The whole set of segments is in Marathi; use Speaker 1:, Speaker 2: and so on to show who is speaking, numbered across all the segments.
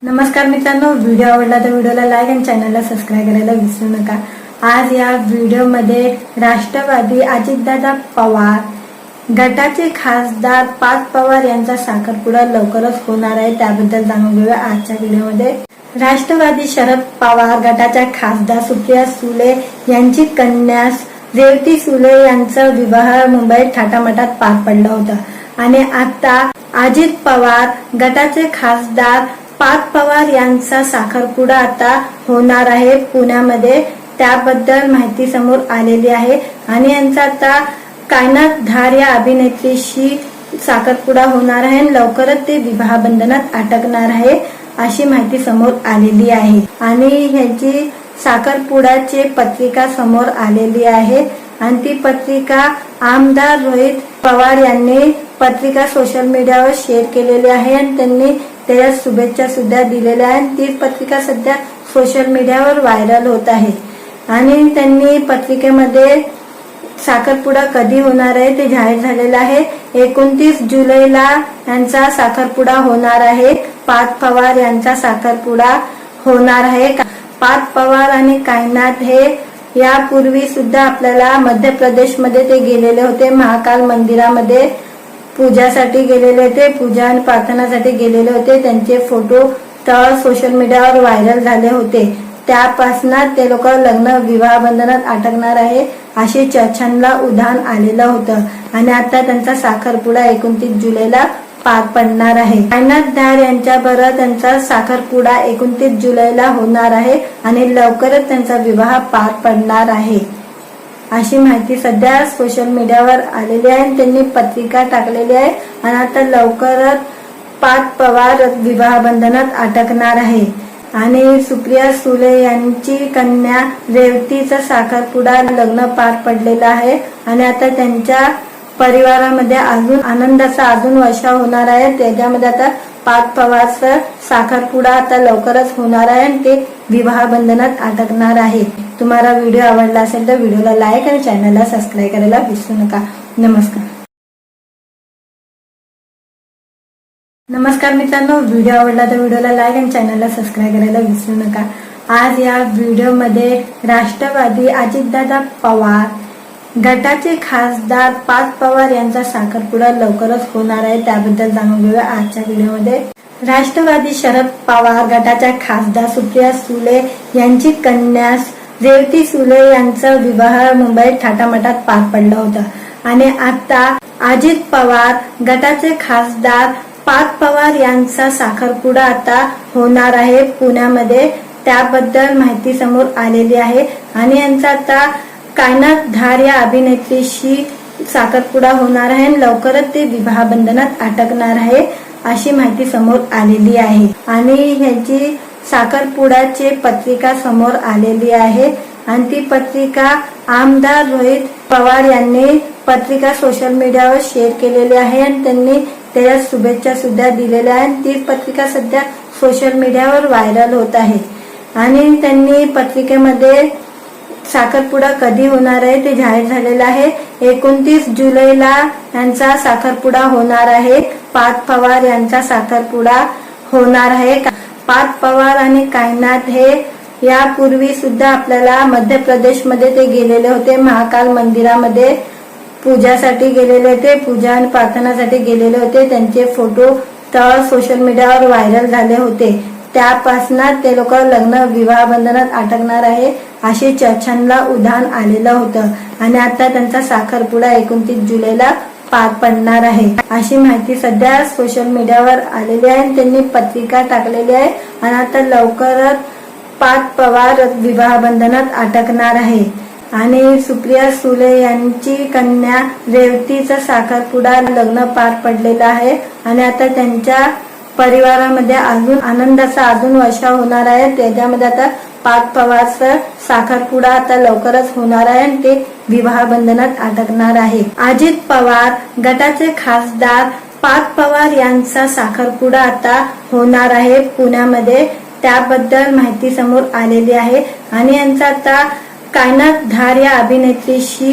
Speaker 1: नमस्कार मित्रांनो, व्हिडिओ आवडला तर व्हिडिओला लाईक आणि चॅनलला सबस्क्राईब करायला विसरू नका। आज या व्हिडिओमध्ये राष्ट्रवादी अजितदादा पवार गटाचे खासदार पार्थ पवार यांचा साखरपुडा लवकरच होणार आहे, त्याबद्दल जाणून घेऊया आजच्या व्हिडिओमध्ये। राष्ट्रवादी शरद पवार गटाच्या खासदार सुप्रिया सुळे यांची कन्या रेवती सुळे यांचा विवाह मुंबईत थाटामाटात पार पडला होता आणि आता अजित पवार गटाचे खासदार पार्थ पवार यांचा साखरपुडा आता होणार आहे पुण्यामध्ये, त्याबद्दल माहिती समोर आलेली आहे आणि यांचा आता कायनात धार या अभिनेत्रीशी साखरपुडा होणार आहे आणि लवकरच ते विवाह बंधनात अटकणार आहे अशी माहिती समोर आलेली आहे आणि ह्याची साखरपुड्याची पत्रिका समोर आलेली आहे आणि ती पत्रिका आमदार रोहित पवार यांनी पत्रिका सोशल मीडियावर शेअर केलेली आहे आणि त्यांनी त्याला शुभेच्छा सुद्धा दिलेल्या आहेत। ती पत्रिका सध्या सोशल मीडियावर व्हायरल होत आहे आणि त्यांनी पत्रिकेमध्ये साखरपुडा कधी होणार आहे ते जाहीर झालेलं आहे। 29 जुलैला यांचा साखरपुडा होणार आहे। पार्थ पवार यांचा साखरपुडा होणार आहे। पार्थ पवार आणि कायनात हे यापूर्वी सुद्धा आपल्याला मध्य प्रदेश मध्ये ते गेलेले होते, महाकाल मंदिरामध्ये पूजासाठी गेलेले होते, पूजा आणि प्रार्थनासाठी गेलेले होते। त्यांचे फोटो तर सोशल मीडियावर व्हायरल झाले होते, त्यापासून ते लोक लग्न विवाह बंधनात अटकणार आहे अशी चर्चांना उधाण आलेलं होतं आणि आता त्यांचा साखरपुडा 29 जुलैला पार पडणार आहे। कायनात धार यांच्याबरोबर त्यांचा साखरपुडा 29 जुलैला होणार आहे आणि लवकरच त्यांचा विवाह पार पडणार आहे अशी माहिती सध्या सोशल मीडियावर आलेली आहे। त्यांनी पत्रिका टाकलेली आहे आणि आता लवकरच पार्थ पवार विवाह बंधनात अटकणार आहे आणि सुप्रिया सुळे यांची कन्या रेवतीचा साखरपुडा लग्न पार पडलेला आहे आणि आता त्यांच्या परिवारामध्ये अजून आनंदाचा अजून वर्षा होणार आहे। त्याच्यामध्ये आता पार्थ पवारचा साखरपुडा आता लवकरच होणार आहे आणि ते विवाह बंधनात अटकणार आहे। तुम्हाला व्हिडिओ आवडला असेल तर व्हिडिओला लाईक आणि चॅनलला सबस्क्राईब करायला विसरू नका। नमस्कार मित्रांनो, व्हिडिओ आवडला तर व्हिडिओला लाईक आणि चॅनलला सबस्क्राईब करायला विसरू नका। आज या व्हिडिओमध्ये राष्ट्रवादी अजितदादा पवार गटाचे खासदार पार्थ पवार यांचा साखरपुडा लवकरच होणार आहे, त्याबद्दल जाणून घेऊया आजच्या व्हिडिओमध्ये। राष्ट्रवादी शरद पवार गटाच्या खासदार सुप्रिया सुळे यांची कन्या रेवती सुळे यांचा विवाह मुंबईत थाटामाटात पार पडला होता आणि आता अजित पवार गटाचे खासदार पार्थ पवार यांचा साखरपुडा आता होणार आहे पुण्यामध्ये, त्याबद्दल माहिती समोर आलेली आहे आणि यांचा आता कायनात धार या अभिनेत्रीशी साखरपुडा होणार आहे आणि लवकरच ते विवाह बंधनात अटकणार आहे अशी माहिती समोर आलेली आहे आणि ह्याची साखरपुड्याची पत्रिका समोर आलेली आहे आणि ती पत्रिका आमदार रोहित पवार यांनी पत्रिका सोशल मीडियावर शेअर केलेली आहे आणि त्यांनी त्याला शुभेच्छा सुद्धा दिलेल्या आहेत। ती पत्रिका सध्या सोशल मीडियावर व्हायरल होत आहे आणि त्यांनी पत्रिकेमध्ये साखरपुडा कधी होणार आहे ते जाहीर झालेलं आहे। 29 जुलैला यांचा साखरपुडा होणार आहे। पार्थ पवार यांचा साखरपुडा होणार आहे। पार्थ पवार आणि कायनात हे यापूर्वी सुद्धा आपल्याला मध्य प्रदेश मध्ये ते गेलेले होते, महाकाल मंदिरामध्ये पूजासाठी गेलेले होते, पूजा आणि प्रार्थनासाठी गेलेले होते। त्यांचे फोटो तर सोशल मीडियावर व्हायरल झाले होते, त्यापासून ते लोक लग्न विवाह बंधनात अटकणार आहे अशी चर्चांना उधाण आलेलं होतं आणि आता त्यांचा साखरपुडा 29 जुलैला पार पडणार आहे अशी माहिती सध्या सोशल मीडियावर आलेली आहे। त्यांनी पत्रिका टाकलेली आहे आणि आता लवकरच पार्थ पवार विवाह बंधनात अटकणार आहे आणि सुप्रिया सुळे यांची कन्या रेवतीचा साखरपुडा लग्न पार पडलेला आहे आणि आता त्यांच्या परिवारामध्ये अजून आनंदाचा अजून वर्षा होणार आहे। त्याच्यामध्ये आता पार्थ पवारचा साखरपुडा आता लवकरच होणार आहे आणि ते विवाह बंधनात अटकणार आहे। अजित पवार गटाचे खासदार पार्थ पवार यांचा साखरपुडा आता होणार आहे पुण्यामध्ये, त्याबद्दल माहिती समोर आलेली आहे आणि यांचा आता कायनात धार या अभिनेत्रीशी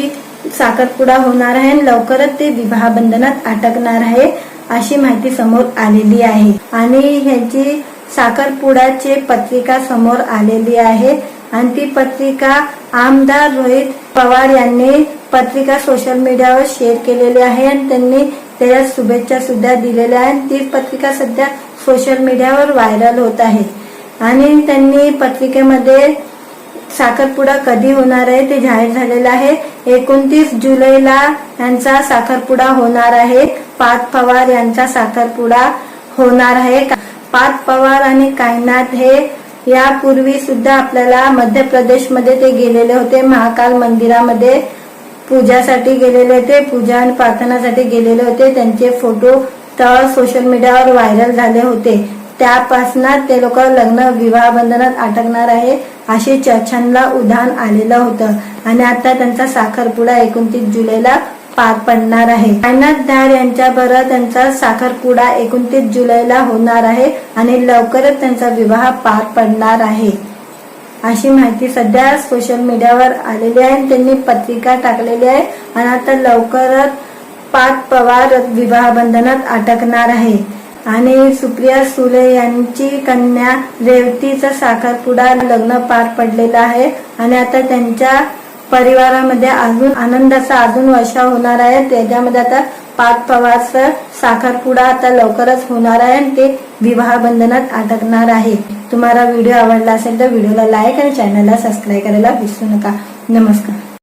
Speaker 1: साखरपुडा होणार आहे आणि लवकरच ते विवाह बंधनात अटकणार आहे अशी माहिती समोर आलेली आहे आणि ह्याची साखरपुड्याची पत्रिका समोर आलेली आहे आणि ती पत्रिका आमदार रोहित पवार यांनी पत्रिका सोशल मीडियावर शेअर केलेली आहे आणि त्यांनी त्याला शुभेच्छा सुद्धा दिलेल्या आहेत. ती पत्रिका सध्या सोशल मीडियावर व्हायरल होत आहे आणि त्यांनी पत्रिकेमध्ये साखरपुडा कधी होणार आहे ते जाहीर झालेलं आहे. 29 जुलैला यांचा साखरपुडा होणार आहे. पार्थ पवार यांचा साखरपुडा होणार आहे. पार्थ पवार आणि कायनाथ हे यापूर्वी सुद्धा आपल्याला मध्य प्रदेशमध्ये ते गेलेले होते. महाकाल मंदिरामध्ये पूजासाठी गेलेले होते, पूजा आणि प्रार्थनासाठी गेलेले होते. त्यांचे फोटो तर सोशल मीडियावर व्हायरल झाले होते. त्यापासून ते लोक लग्न विवाह बंधनात अटकणार आहे अशी चर्चांना उधाण आलेलं होतं आणि आता त्यांचा साखरपुडा 29 जुलैला पार पडणार आहे. कायनाथ धार यांच्याबरोबर त्यांचा साखरपुडा 29 जुलैला होणार आहे आणि लवकरच त्यांचा विवाह पार पडणार आहे अशी माहिती सध्या सोशल मीडियावर आलेली आहे. त्यांनी पत्रिका टाकलेली आहे आणि आता लवकरच पार्थ पवार विवाह बंधनात अटकणार आहे आणि सुप्रिया सुळे यांची कन्या रेवतीचा साखरपुडा लग्न पार पडलेला आहे आणि आता त्यांच्या परिवारामध्ये अजून आनंदाचा अजून वर्षाव होणार आहे. त्याच्यामध्ये आता पार्थ पवारचा साखरपुडा आता लवकरच होणार आहे आणि ते विवाह बंधनात अटकणार आहे. तुम्हाला व्हिडिओ आवडला असेल तर व्हिडिओला लाईक आणि चॅनलला सबस्क्राईब करायला विसरू नका. नमस्कार.